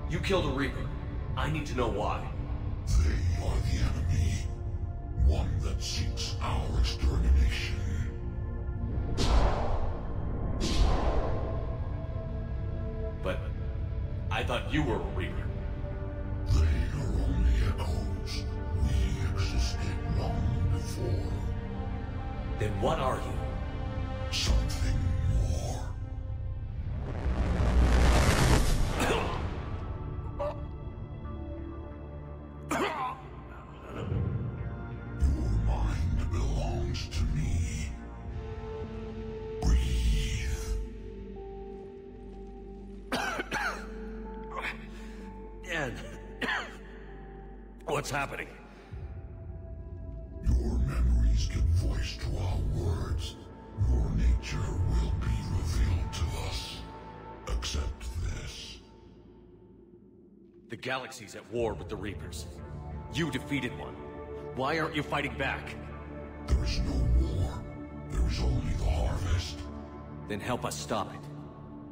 You killed a Reaper. I need to know why. They are the enemy. One that seeks our extermination. But I thought you were a Reaper. They are only echoes. We existed long before. Then what are you? Something more. Your mind belongs to me. Breathe. And what's happening? Your memories give voice to our words. Your nature will be revealed to us. Accept this. The galaxy's at war with the Reapers. You defeated one. Why aren't you fighting back? There is no war. There is only the harvest. Then help us stop it.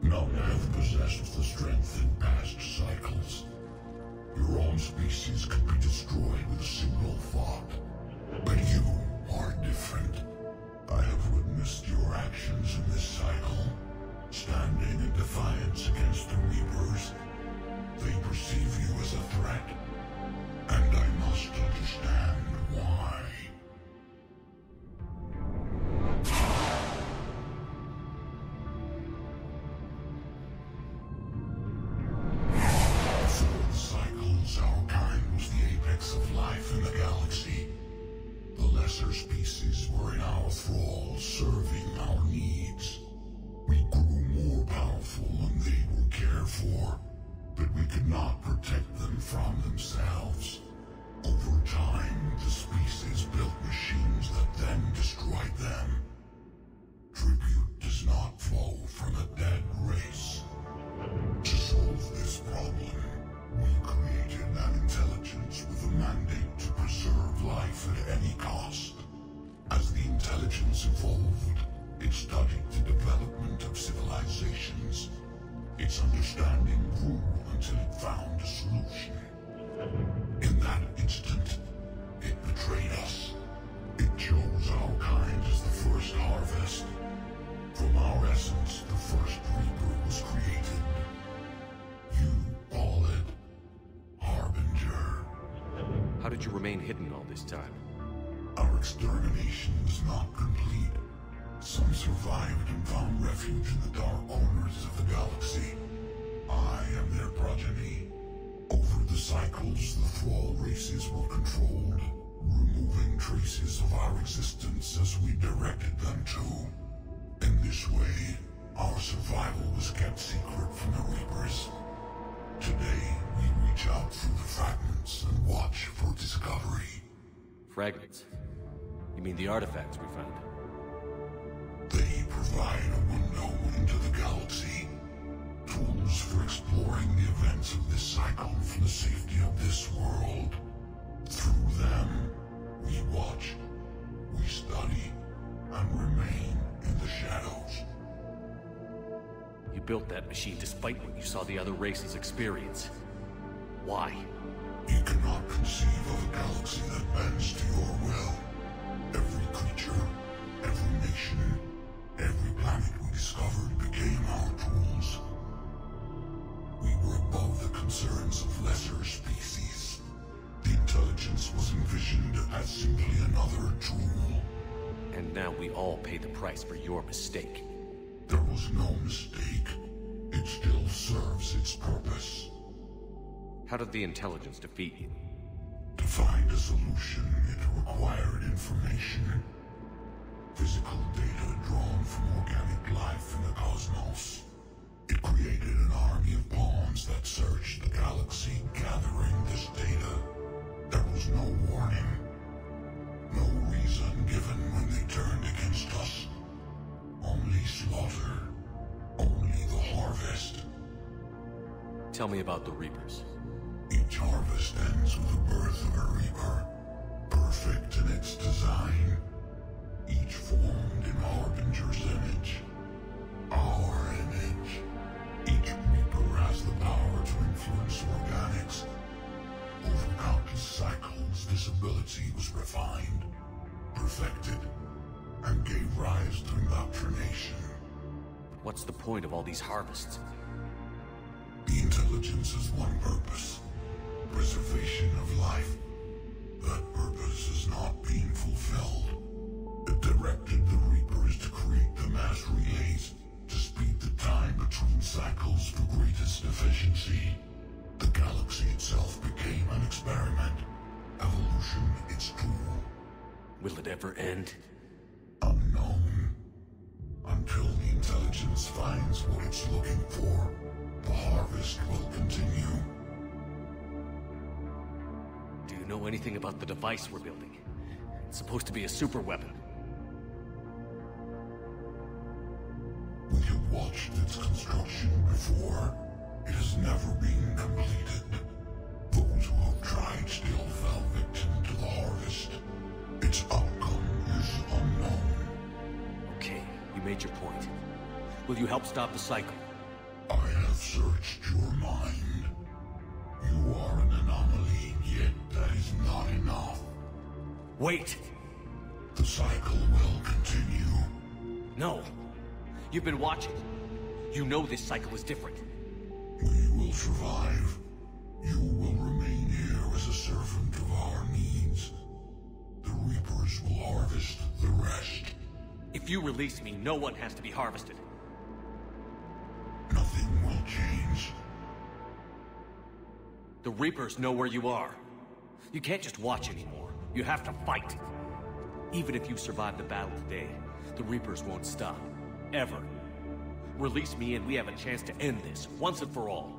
None have possessed the strength in past cycles. Your own species could be destroyed with a single thought. But you are different. I have witnessed your actions in this cycle, standing in defiance against the Reapers. They perceive you as a threat, and I must understand why. Before the cycles, our kind was the apex of life in the galaxy. The lesser species were in our thrall, serving our needs. We grew more powerful and they were cared for, but we could not protect them from themselves. Over time, the species built machines that then destroyed them. Tribute does not flow from a dead race. To solve this problem, we created an intelligence with a mandate to preserve life at any cost. As the intelligence evolved, it studied the development of civilizations. Its understanding grew until it found a solution. In that instant, it betrayed us. It chose our kind as the first harvest. From our essence, the first Reaper was created. You call it Harbinger. How did you remain hidden all this time? Our extermination was not complete. Some survived and found refuge in the dark corners of the galaxy. I am their progeny. Over the cycles, the thrall races were controlled, removing traces of our existence as we directed them to. In this way, our survival was kept secret from the Reapers. Today, we reach out through the fragments and watch for discovery. Fragments? You mean the artifacts we found? They provide a window into the galaxy. Tools for exploring the events of this cycle from the safety of this world. Through them, we watch, we study, and remain in the shadows. You built that machine despite what you saw the other races experience. Why? You cannot conceive of a galaxy that bends to your will. Every creature, every nation, every planet we discovered became our tools. We were above the concerns of lesser species. The intelligence was envisioned as simply another tool. And now we all pay the price for your mistake. There was no mistake. It still serves its purpose. How did the intelligence defeat you? To find a solution, it required information. Physical data drawn from organic life in the cosmos. It created an army of pawns that searched the galaxy, gathering this data. There was no warning. No reason given when they turned against us. Only slaughter. Only the harvest. Tell me about the Reapers. Each harvest ends with the birth of a Reaper. Perfect in its design. Each formed in Harbinger's image. Our image. Each Reaper has the power to influence organics. Over countless cycles, this ability was refined, perfected, and gave rise to indoctrination. What's the point of all these harvests? The intelligence has one purpose. Preservation of life. That purpose is not being fulfilled. It directed the Reapers to create the mass relays, to speed the time between cycles for greatest efficiency. The galaxy itself became an experiment. Evolution its tool. Will it ever end? Unknown. Until the intelligence finds what it's looking for, the harvest will continue. Do you know anything about the device we're building? It's supposed to be a super weapon. We have watched its construction before. It has never been completed. Those who have tried still fell victim to the harvest. Its outcome is unknown. Okay, you made your point. Will you help stop the cycle? I have searched your mind. You are an anomaly, yet that is not enough. Wait! The cycle will continue. No! You've been watching. You know this cycle is different. We will survive. You will remain here as a servant of our needs. The Reapers will harvest the rest. If you release me, no one has to be harvested. Nothing will change. The Reapers know where you are. You can't just watch anymore. You have to fight. Even if you survive the battle today, the Reapers won't stop. Ever. Release me and we have a chance to end this, once and for all.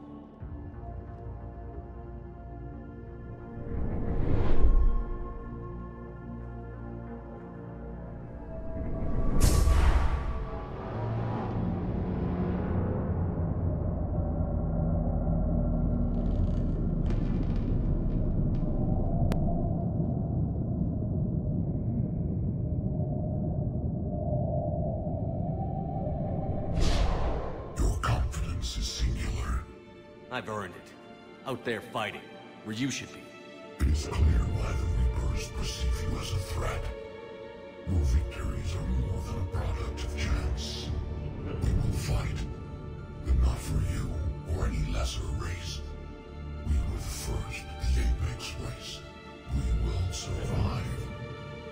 I've earned it. Out there fighting, where you should be. It is clear why the Reapers perceive you as a threat. Your victories are more than a product of chance. We will fight, but not for you or any lesser race. We were the first, the Apex race. We will survive.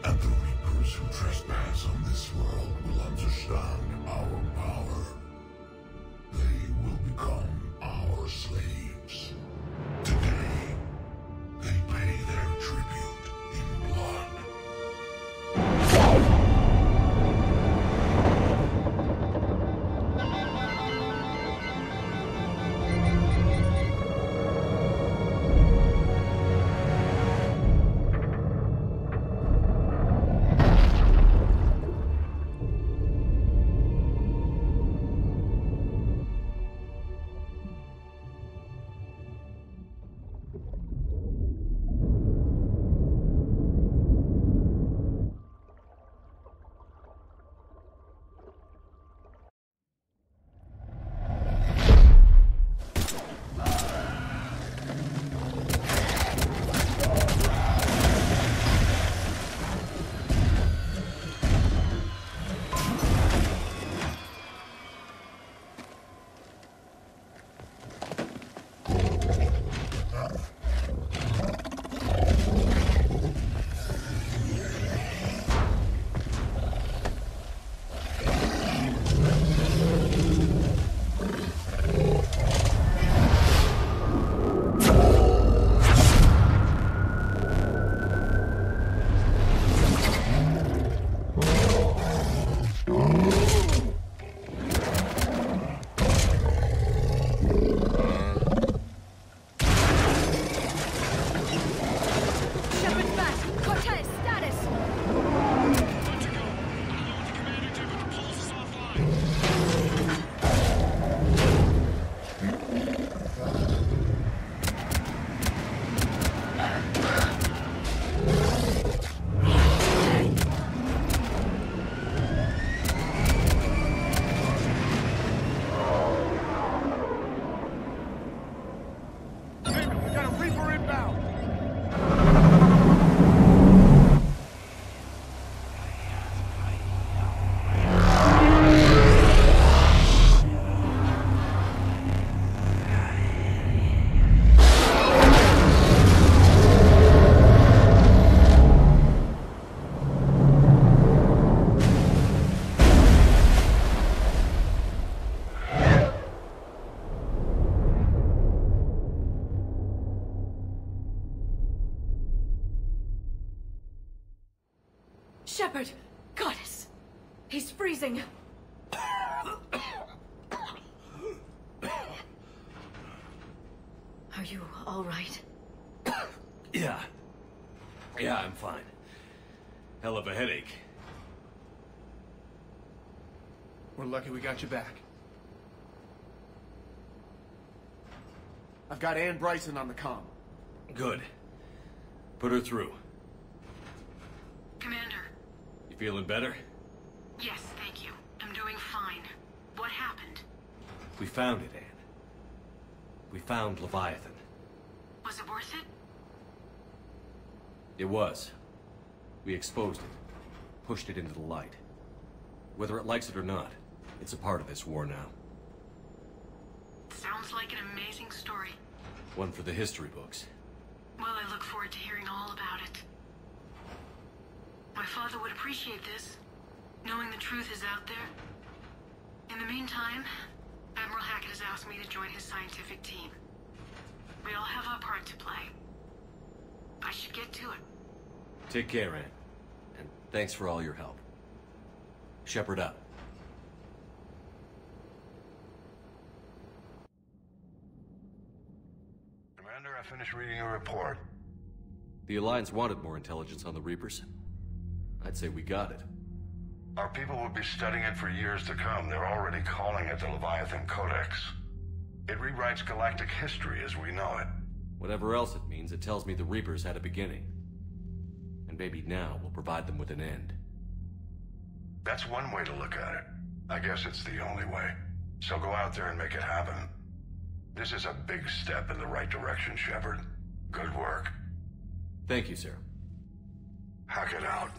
And the Reapers who trespass on this world will understand our power. They will become our slaves. Today, they pay their tribute in blood. Shepard! Goddess! He's freezing! Are you all right? Yeah. Yeah, I'm fine. Hell of a headache. We're lucky we got you back. I've got Ann Bryson on the comm. Good. Put her through. Commander. You feeling better? Yes, thank you. I'm doing fine. What happened? We found it, Anne. We found Leviathan. Was it worth it? It was. We exposed it. Pushed it into the light. Whether it likes it or not, it's a part of this war now. Sounds like an amazing story. One for the history books. Well, I look forward to hearing all about it. My father would appreciate this, knowing the truth is out there. In the meantime, Admiral Hackett has asked me to join his scientific team. We all have our part to play. I should get to it. Take care, Anne. And thanks for all your help. Shepard up. Commander, I finished reading your report. The Alliance wanted more intelligence on the Reapers. I'd say we got it. Our people will be studying it for years to come. They're already calling it the Leviathan Codex. It rewrites galactic history as we know it. Whatever else it means, it tells me the Reapers had a beginning. And maybe now we'll provide them with an end. That's one way to look at it. I guess it's the only way. So go out there and make it happen. This is a big step in the right direction, Shepard. Good work. Thank you, sir. Hackett out.